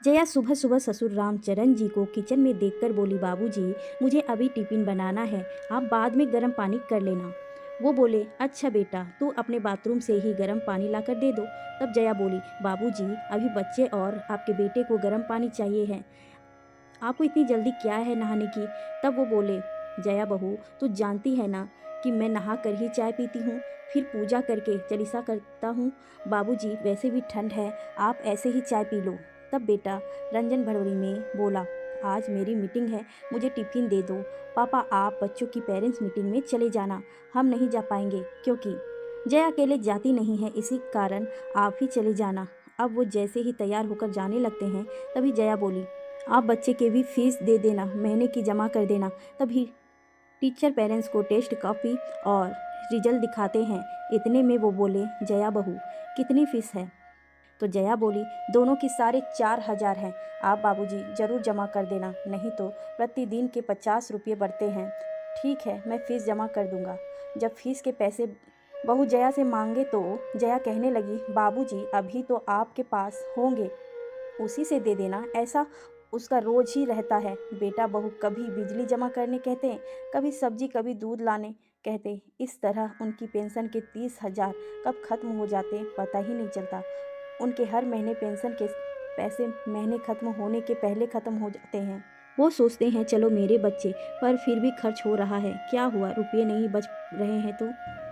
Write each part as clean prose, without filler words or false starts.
जया सुबह सुबह ससुर रामचरण जी को किचन में देखकर बोली, बाबूजी मुझे अभी टिफिन बनाना है, आप बाद में गर्म पानी कर लेना। वो बोले, अच्छा बेटा, तू अपने बाथरूम से ही गर्म पानी लाकर दे दो। तब जया बोली, बाबूजी अभी बच्चे और आपके बेटे को गर्म पानी चाहिए है, आपको इतनी जल्दी क्या है नहाने की। तब वो बोले, जया बहू तू जानती है ना कि मैं नहा कर ही चाय पीती हूँ, फिर पूजा करके चलीसा करता हूँ। बाबूजी वैसे भी ठंड है, आप ऐसे ही चाय पी लो। तब बेटा रंजन भड़ोली में बोला, आज मेरी मीटिंग है, मुझे टिफिन दे दो। पापा आप बच्चों की पेरेंट्स मीटिंग में चले जाना, हम नहीं जा पाएंगे क्योंकि जया अकेले जाती नहीं है, इसी कारण आप ही चले जाना। अब वो जैसे ही तैयार होकर जाने लगते हैं तभी जया बोली, आप बच्चे के भी फीस दे देना, महीने की जमा कर देना। तभी टीचर पेरेंट्स को टेस्ट कॉपी और रिजल्ट दिखाते हैं। इतने में वो बोले, जया बहू कितनी फीस है। तो जया बोली, दोनों की 4,500 है, आप बाबूजी ज़रूर जमा कर देना, नहीं तो प्रतिदिन के 50 रुपये बढ़ते हैं। ठीक है, मैं फ़ीस जमा कर दूंगा। जब फीस के पैसे बहू जया से मांगे तो जया कहने लगी, बाबूजी अभी तो आपके पास होंगे, उसी से दे देना, ऐसा उसका रोज ही रहता है। बेटा बहू कभी बिजली जमा करने कहते हैं, कभी सब्जी, कभी दूध लाने कहते। इस तरह उनकी पेंशन के 30,000 कब खत्म हो जाते पता ही नहीं चलता। उनके हर महीने पेंशन के पैसे महीने खत्म होने के पहले खत्म हो जाते हैं। वो सोचते हैं चलो मेरे बच्चे, पर फिर भी खर्च हो रहा है, क्या हुआ, रुपये नहीं बच रहे हैं तो।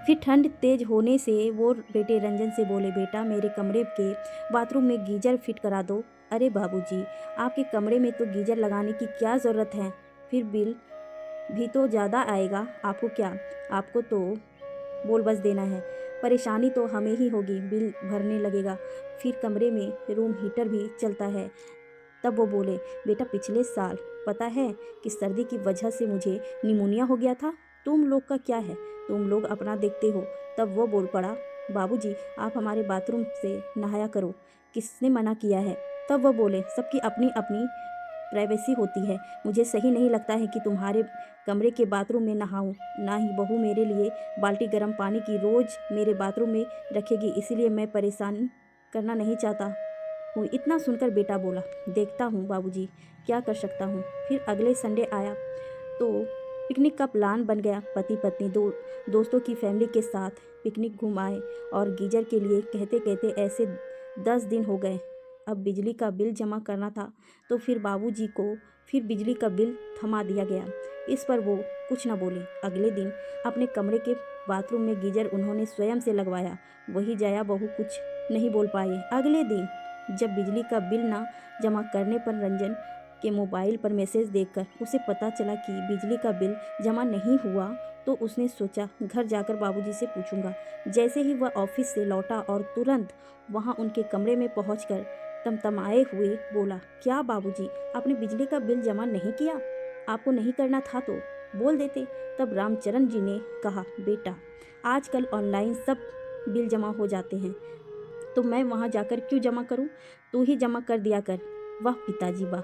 फिर ठंड तेज होने से वो बेटे रंजन से बोले, बेटा मेरे कमरे के बाथरूम में गीजर फिट करा दो। अरे बाबूजी आपके कमरे में तो गीजर लगाने की क्या ज़रूरत है, फिर बिल भी तो ज़्यादा आएगा, आपको क्या, आपको तो बोल बस देना है, परेशानी तो हमें ही होगी, बिल भरने लगेगा। फिर कमरे में रूम हीटर भी चलता है। तब वो बोले, बेटा पिछले साल पता है कि सर्दी की वजह से मुझे निमोनिया हो गया था, तुम लोग का क्या है, तुम लोग अपना देखते हो। तब वो बोल पड़ा, बाबूजी आप हमारे बाथरूम से नहाया करो, किसने मना किया है। तब वो बोले, सबकी अपनी अपनी प्राइवेसी होती है, मुझे सही नहीं लगता है कि तुम्हारे कमरे के बाथरूम में नहाऊं, ना ही बहू मेरे लिए बाल्टी गर्म पानी की रोज़ मेरे बाथरूम में रखेगी, इसीलिए मैं परेशान करना नहीं चाहता हूँ। इतना सुनकर बेटा बोला, देखता हूँ बाबूजी क्या कर सकता हूँ। फिर अगले संडे आया तो पिकनिक का प्लान बन गया। पति पत्नी दोस्तों की फैमिली के साथ पिकनिक घूम आए और गीजर के लिए कहते कहते ऐसे 10 दिन हो गए। अब बिजली का बिल जमा करना था तो फिर बाबूजी को फिर बिजली का बिल थमा दिया गया। इस पर वो कुछ न बोले। अगले दिन अपने कमरे के बाथरूम में गीजर उन्होंने स्वयं से लगवाया। वही जया बहू कुछ नहीं बोल पाए। अगले दिन जब बिजली का बिल ना जमा करने पर रंजन के मोबाइल पर मैसेज देखकर उसे पता चला कि बिजली का बिल जमा नहीं हुआ, तो उसने सोचा घर जाकर बाबूजी से पूछूंगा। जैसे ही वह ऑफिस से लौटा और तुरंत वहां उनके कमरे में पहुंचकर तमतमाए हुए बोला, क्या बाबूजी आपने बिजली का बिल जमा नहीं किया, आपको नहीं करना था तो बोल देते। तब रामचरण जी ने कहा, बेटा आजकल ऑनलाइन सब बिल जमा हो जाते हैं, तो मैं वहाँ जाकर क्यों जमा करूँ, तू ही जमा कर दिया कर। वाह पिताजी वाह,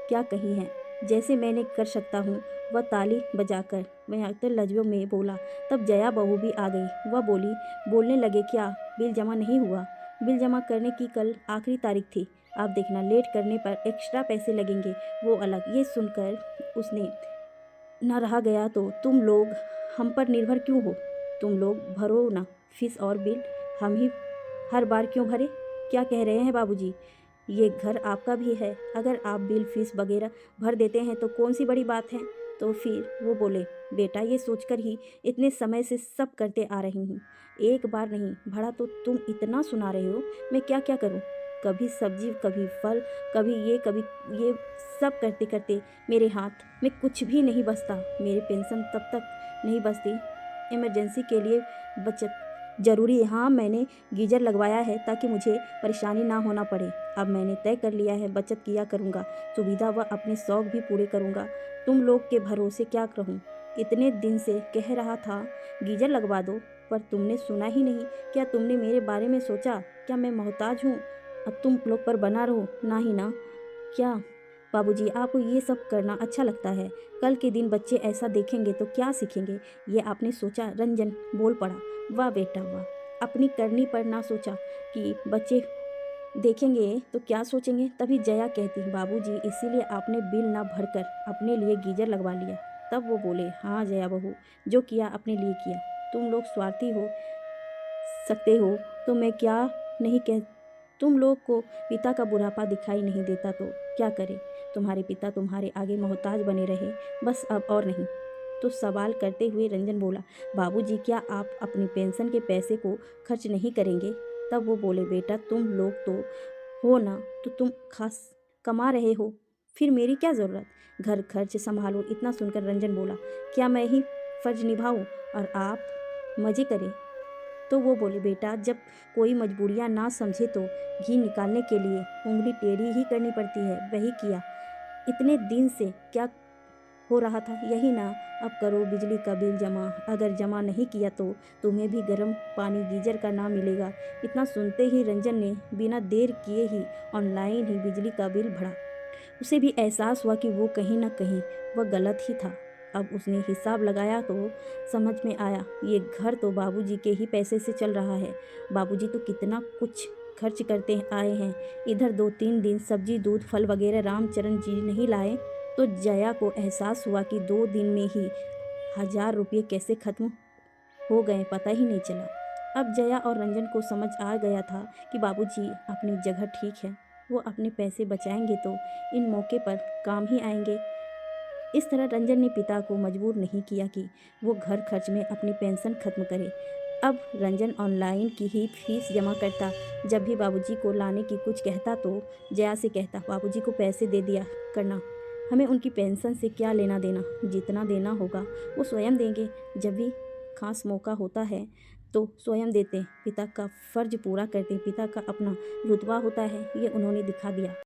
क्या कही है, जैसे मैंने कर सकता हूँ। वह ताली बजाकर वह तो लज्जों में बोला। तब जया बहू भी आ गई। वह बोलने लगे, क्या बिल जमा नहीं हुआ, बिल जमा करने की कल आखिरी तारीख थी, आप देखना लेट करने पर एक्स्ट्रा पैसे लगेंगे, वो अलग। ये सुनकर उसने न रहा गया, तो तुम लोग हम पर निर्भर क्यों हो, तुम लोग भरो ना फीस और बिल, हम ही हर बार क्यों भरे। क्या कह रहे हैं बाबूजी, ये घर आपका भी है, अगर आप बिल फीस वगैरह भर देते हैं तो कौन सी बड़ी बात है। तो फिर वो बोले, बेटा ये सोचकर ही इतने समय से सब करते आ रही हूँ, एक बार नहीं भरा तो तुम इतना सुना रहे हो, मैं क्या क्या करूँ, कभी सब्जी कभी फल कभी ये सब करते करते मेरे हाथ में कुछ भी नहीं बचता। मेरी पेंशन तब तक नहीं बचती, इमरजेंसी के लिए बचत ज़रूरी है। हाँ मैंने गीजर लगवाया है ताकि मुझे परेशानी ना होना पड़े। अब मैंने तय कर लिया है, बचत किया करूँगा, सुविधा व अपने शौक भी पूरे करूँगा, तुम लोग के भरोसे क्या रहूँ। इतने दिन से कह रहा था गीजर लगवा दो, पर तुमने सुना ही नहीं। क्या तुमने मेरे बारे में सोचा, क्या मैं मोहताज हूँ अब तुम लोग पर बना रहो, ना ही ना। क्या बाबूजी आपको ये सब करना अच्छा लगता है, कल के दिन बच्चे ऐसा देखेंगे तो क्या सीखेंगे, ये आपने सोचा। रंजन बोल पड़ा, वाह बेटा वाह, अपनी करनी पर ना सोचा कि बच्चे देखेंगे तो क्या सोचेंगे। तभी जया कहती, बाबूजी इसीलिए आपने बिल ना भरकर अपने लिए गीजर लगवा लिया। तब वो बोले, हाँ जया बहू, जो किया अपने लिए किया। तुम लोग स्वार्थी हो सकते हो तो मैं क्या नहीं कह। तुम लोग को पिता का बुढ़ापा दिखाई नहीं देता तो क्या करे। तुम्हारे पिता तुम्हारे आगे मोहताज बने रहे, बस, अब और नहीं। तो सवाल करते हुए रंजन बोला, बाबूजी क्या आप अपनी पेंशन के पैसे को खर्च नहीं करेंगे। तब वो बोले, बेटा तुम लोग तो हो ना, तो तुम खास कमा रहे हो, फिर मेरी क्या ज़रूरत। घर खर्च संभालो। इतना सुनकर रंजन बोला, क्या मैं ही फर्ज निभाऊं और आप मज़े करें। तो वो बोले, बेटा जब कोई मजबूरियां ना समझे तो घी निकालने के लिए उंगली टेढ़ी ही करनी पड़ती है, वही किया। इतने दिन से क्या हो रहा था, यही ना। अब करो बिजली का बिल जमा, अगर जमा नहीं किया तो तुम्हें भी गर्म पानी गीजर का ना मिलेगा। इतना सुनते ही रंजन ने बिना देर किए ही ऑनलाइन ही बिजली का बिल भरा। उसे भी एहसास हुआ कि वो कहीं ना कहीं वह गलत ही था। अब उसने हिसाब लगाया तो समझ में आया, ये घर तो बाबूजी के ही पैसे से चल रहा है। बाबूजी तो कितना कुछ खर्च करते आए हैं। इधर 2-3 दिन सब्जी दूध फल वगैरह रामचरण जी नहीं लाए तो जया को एहसास हुआ कि 2 दिन में ही 1000 रुपये कैसे खत्म हो गए पता ही नहीं चला। अब जया और रंजन को समझ आ गया था कि बाबूजी अपनी जगह ठीक है। वो अपने पैसे बचाएंगे तो इन मौके पर काम ही आएंगे। इस तरह रंजन ने पिता को मजबूर नहीं किया कि वो घर खर्च में अपनी पेंशन खत्म करे। अब रंजन ऑनलाइन की ही फीस जमा करता। जब भी बाबूजी को लाने की कुछ कहता तो जया से कहता, बाबूजी को पैसे दे दिया करना, हमें उनकी पेंशन से क्या लेना देना, जितना देना होगा वो स्वयं देंगे। जब भी खास मौका होता है तो स्वयं देते, पिता का फर्ज पूरा करते। पिता का अपना रुतबा होता है, ये उन्होंने दिखा दिया।